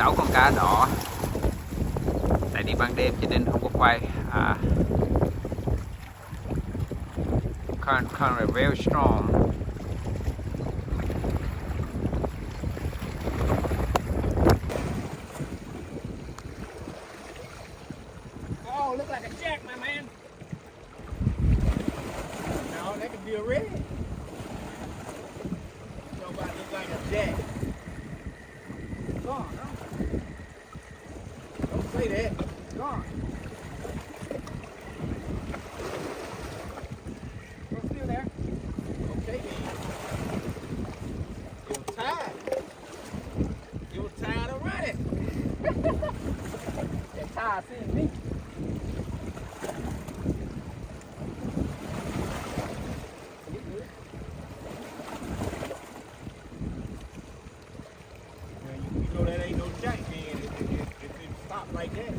6 con cá đỏ. Tại đi ban đêm cho nên không có quay. Current very strong. Oh, look like a jack, my man. No, that could be a red. Nobody look like a jack. Gone, huh? Don't say that. Gone. We're still there. Okay, then. It was tied. It was tied already. That tie seen me. Like that.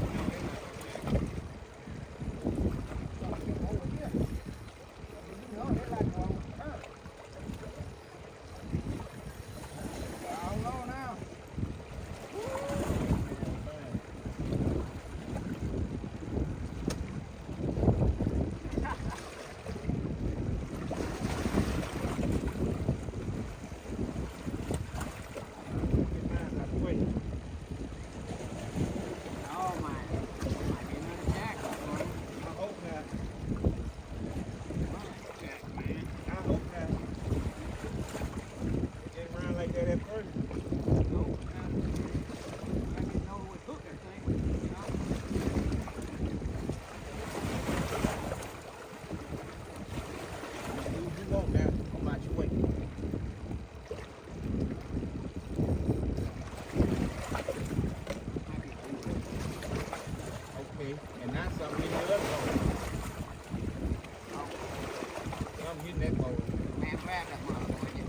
And not something in the other hole. Something hitting that hole. Man, grab that motherfucker.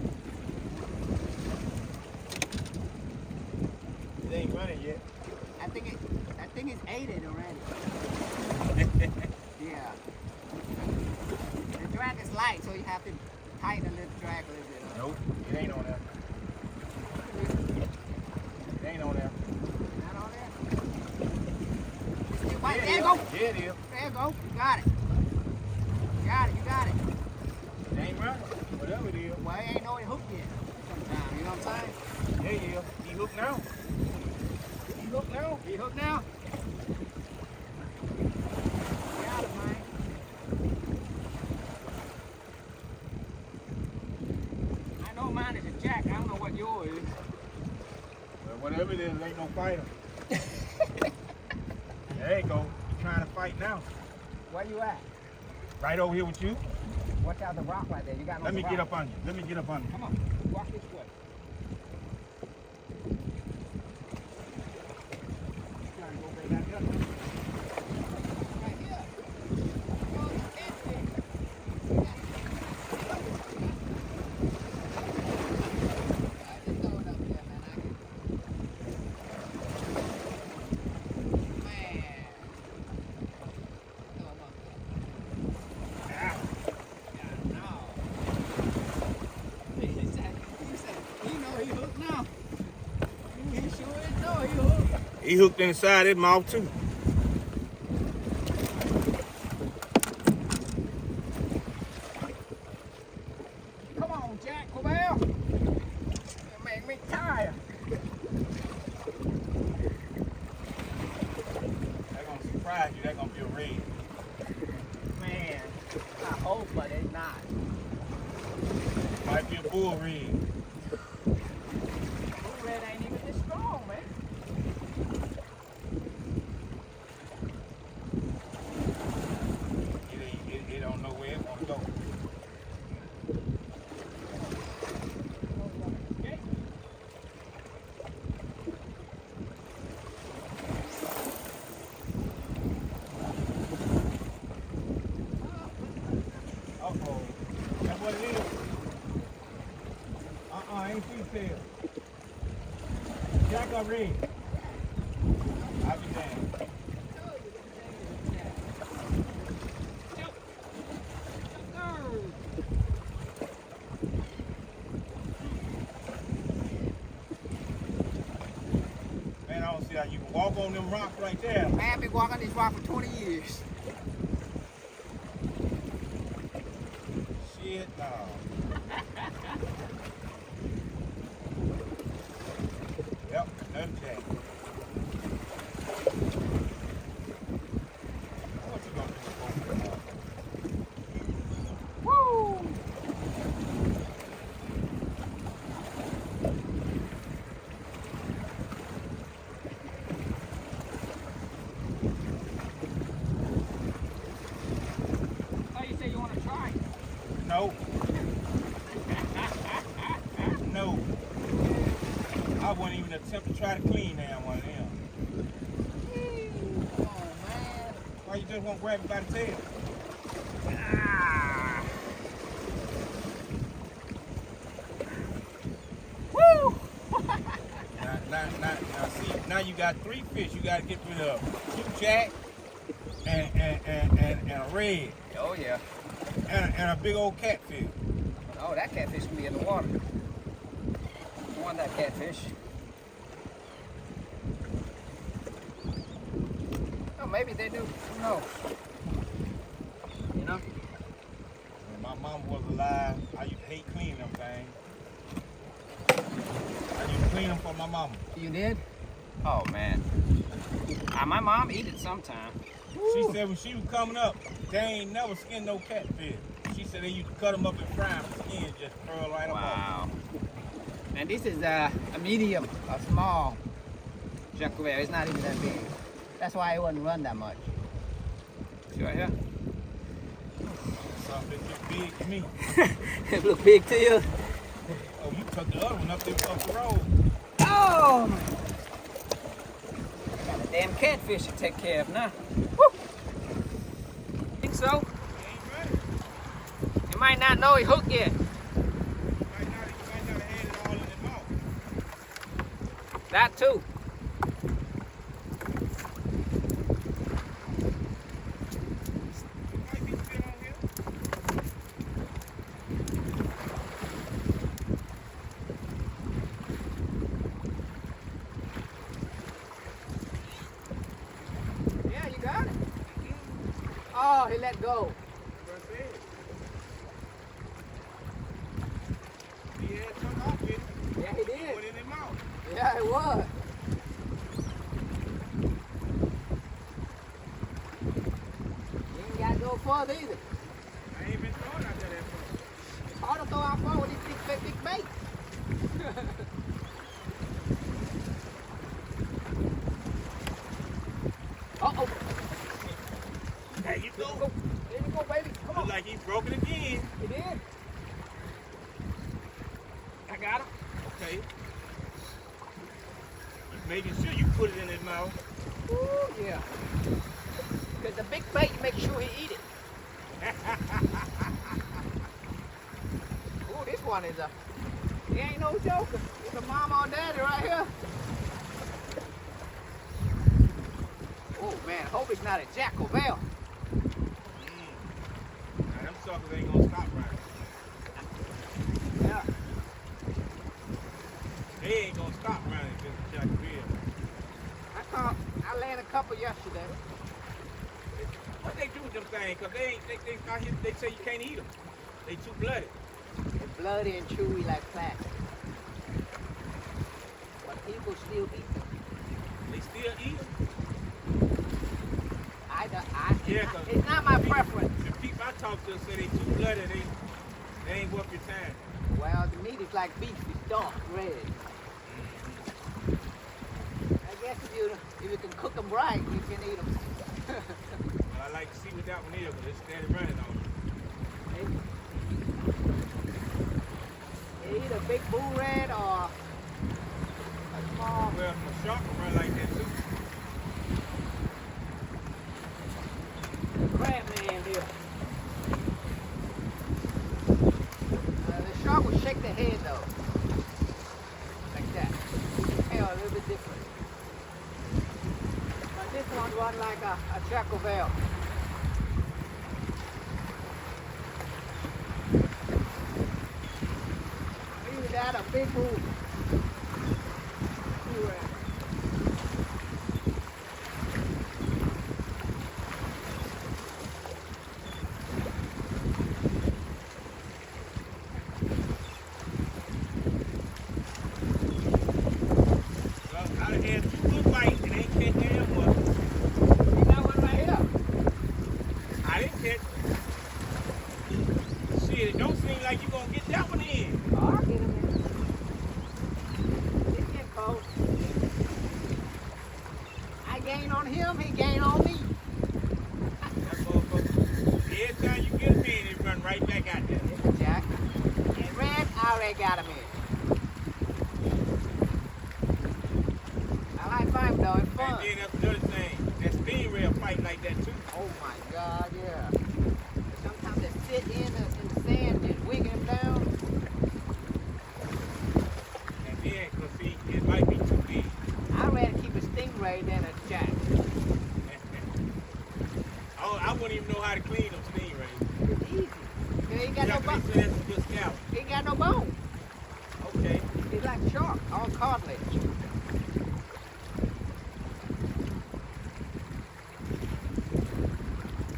It ain't running yet. I think it's ate it already. Yeah. The drag is light, so you have to tighten the drag a little bit. Nope, it ain't on there. It ain't on there. Not on there? Right, there you go. There it is. There you go. You got it. You got it. You got it. It ain't running. Whatever it is. Well, it ain't no hook yet. Sometimes, you know what I'm saying? There you is. He hooked now. He hooked now. He hooked now. Got it, man. I know mine is a jack. I don't know what yours is. Well, whatever it is, ain't no fighter. There you go. You're trying to fight now. Where you at? Right over here with you. Watch out the rock right there. You got no Let me get up on you. Let me get up on you. Come on. Walk this way. Trying to go back up. Right here. Oh, you can't see. I just throw it up there, man. He hooked inside his mouth too. Come on, Jack, cravelle. You make me tired. They're gonna surprise you. They're gonna be a red. Man, I hope, but it's not. Might be a bull red. Bull red ain't even this strong, man. It don't know where it wanna go. Okay. Uh-oh. That's what it is. Ain't free tail. Jack or red? I'll be damned. Man, I Yeah, you can walk on them rocks right there. Man, I've been walking this rock for 20 years. Shit, no. Yep, another jack. What you gonna do with Woo! Oh, you say you want to try? No. No. I wouldn't even attempt to try to clean that one of them. Oh, man. Why you just won't grab it by the tail? Ah. Woo! Now, see, now you got 3 fish. You got to get rid of 2 jack and a red Oh, yeah. and a big old catfish. Oh, that catfish can be in the water. I want that catfish. Oh, maybe they do. Who knows? You know? When my mom was alive, I used to hate cleaning them things. I used to clean them for my mama. You did? Oh, man. My mom eat it sometime. She said when she was coming up, they ain't never skinned no catfish. She said they used to cut them up and fry them, the skin just curl right up. Wow. And this is a medium, a small cravelle. It's not even that big. That's why it wouldn't run that much. See right here? Something that get big to me. It look big to you? Oh, you took the other one up the road. Oh! Got a damn catfish to take care of now. Woo! Think so? He ain't ready. You might not know he hooked yet. You might not have had it all in his mouth. That too. Might be still on here. Yeah, you got it. Oh, he let go. That's what I said. He had something off with it. Yeah, he did. Put it in his mouth. Yeah, it was. You ain't got to go further either. I ain't been throwing out there that far. It's hard to throw out far with these big bait. Uh-oh. There you go. There you go, baby. Come Look on. like he broke it again. He did. I got him. Okay. Making sure you put it in his mouth. Ooh, yeah. Because the big bait, make sure he eat it. Ooh, this one is he ain't no joker. It's a mama or daddy right here. Oh man, hope it's not a cravelle. Now them suckers ain't gonna stop right. Yeah. They ain't gonna stop running if it's a cravelle. I landed a couple yesterday. What they do with them things? Cause they say you can't eat them. They too bloody. They're bloody and chewy like plastic. But people still eat them. They still eat them. Yeah, 'cause It's not my preference. The people I talk to say they too bloody. They ain't worth your time. Well, the meat is like beef. It's dark red. I guess if you can cook them right, you can eat them. Well, I like to see what that one is, but it's steady running on me. Either big bull red or a small. Well, a shark can run like that too. Crab man deal. The shark will shake the head though. Like that. You can tell a little bit different. But this one run like a cravelle. Either that or big bull. Bull red. had 2 good bites and ain't catch damn one. You got one right here. I didn't catch it. Shit, it don't seem like you gonna get that one in. Oh, I'll get him in. He's getting close. I gain on him, he gain on me. That motherfucker. Every time you get him in, it run right back out there. There's a jack. And red, I already got him in. I like fighting though, it's fun. And then that's another thing. That spin rail fight like that too. Oh my God, yeah. Sometimes they sit in the sand and wiggle him down. And then, cause see, it might be too big. I'd rather keep a stingray than a jack. I wouldn't even know how to clean them stingrays. It's easy. He ain't got You no have to bone. make sure that's a good scalp. He ain't got no bone. Okay. He's like shark, all cartilage.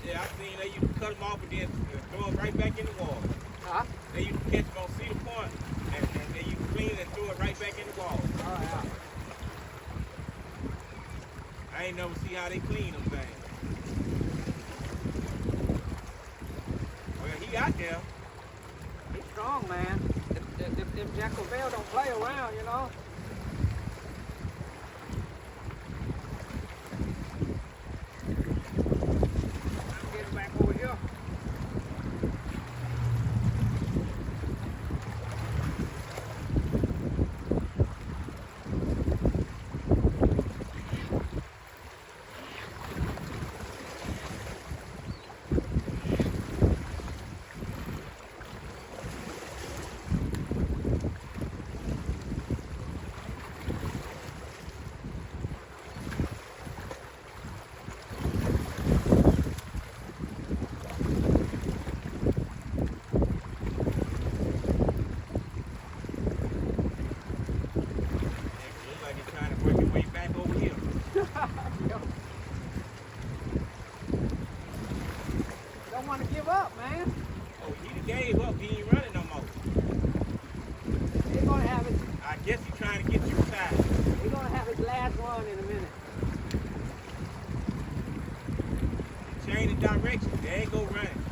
Yeah, I've seen they used to cut them off and then throw them right back in the water. Huh? They used to catch them on Cedar Point and they used to clean it and throw it right back in the water. Oh yeah. I ain't never see how they clean them things. Well, he out there. He's strong, man. Them cravelle don't play around, you know. I'm getting back over here. Looks like he's trying to work his way back over here. Don't want to give up, man. Oh, he done gave up. He ain't running no more. He's gonna have his. I guess he's trying to get you tired. He's gonna have his last one in a minute. Change the direction. There ain't go running.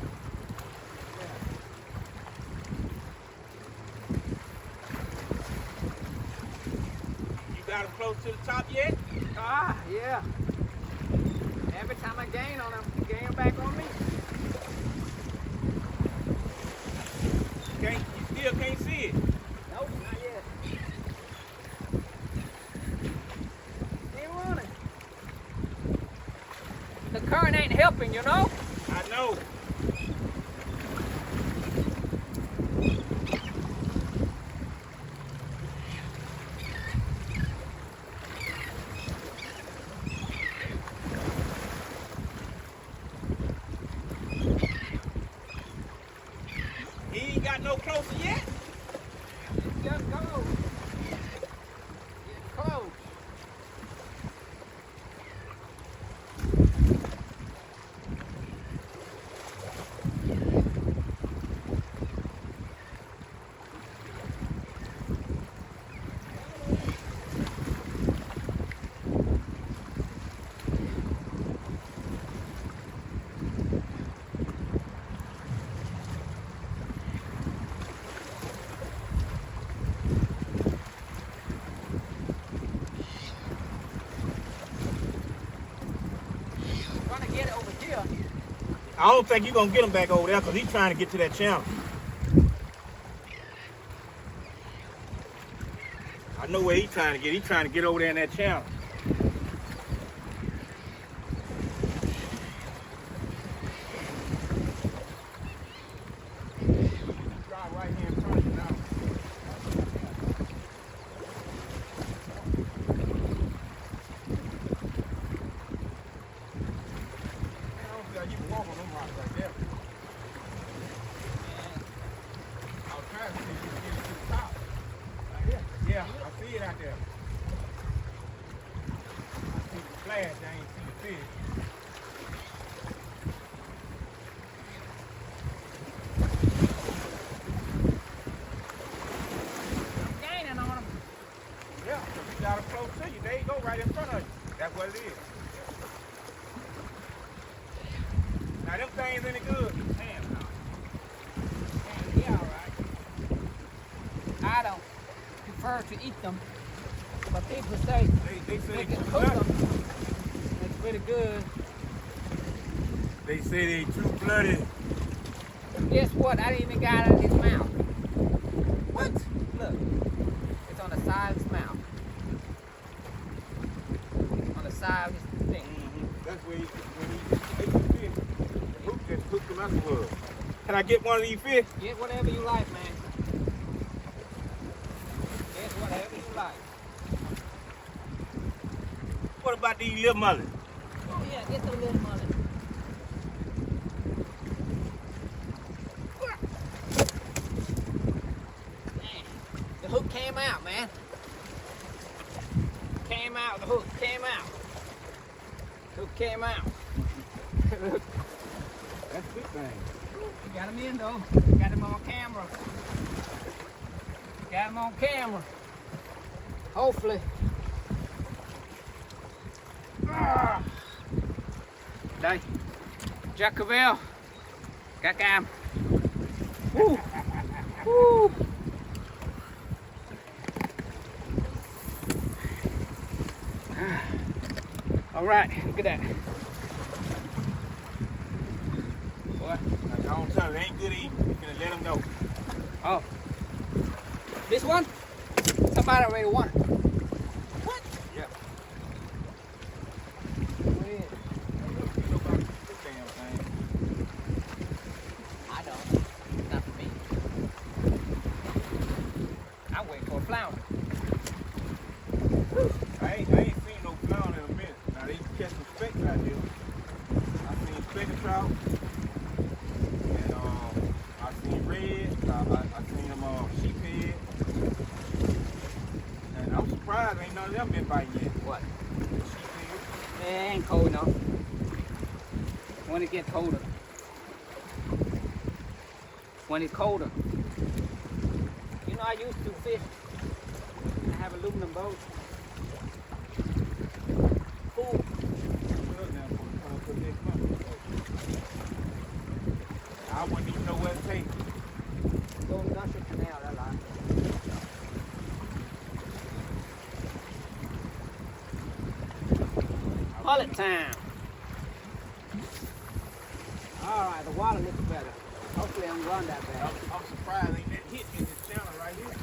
You got him close to the top yet? Ah, yeah. Every time I gain on him, he gain back on me. You still can't see it. Nope, not yet. Still running. The current ain't helping, you know? I know. He ain't got no closer yet. Just go. Get close. Trying to get it over here. I don't think you're going to get him back over there because he's trying to get to that channel. I know where he's trying to get. He's trying to get over there in that channel. Drive right here in front of you now. You can walk on them rocks right there. I was trying to see if you could get it to the top. Right here. Yeah, I see it out there. I see the flash, I ain't see the fish. I'm gaining on him. Yeah, so you got him close to you. There you go, right cook them. It's pretty good. They say they too bloody. Guess what? I didn't even got it in his mouth. What? Look. It's on the side of his mouth. On the side of his thing. That's where he ate the fish. The hook just hooked him afterwards. Can I get one of these fish? Get whatever you like, man. Get whatever you like. What about these little mullets? Oh yeah, get the little mullet. Man, the hook came out, man. Came out, the hook came out. Hook came out. That's a good thing. You got him in though. Got him on camera. Got him on camera. Hopefully. Đây, Jack cravelle, cá cam. All right, look at that. What? I don't tell you, it ain't good eating. You're gonna let them know. Oh, this one? Somebody already won it. What? Yeah. Where? I don't. Not for me. I'm waiting for a flounder. I ain't seen no flounder in a minute. Now they catch some specks out there. I seen speckled trout. And I seen red. I seen them sheephead. And I'm surprised ain't none of them been biting yet. What? Sheephead. It ain't cold enough. When it gets colder. When it's colder. You know, I used to fish. I have aluminum boat. Food. I wouldn't even know where to take. Go to Gusher Canal, that line. Mullet time. All right, the water looks better. Hopefully I'm run that bad. I'm surprised ain't that hit in this channel right here.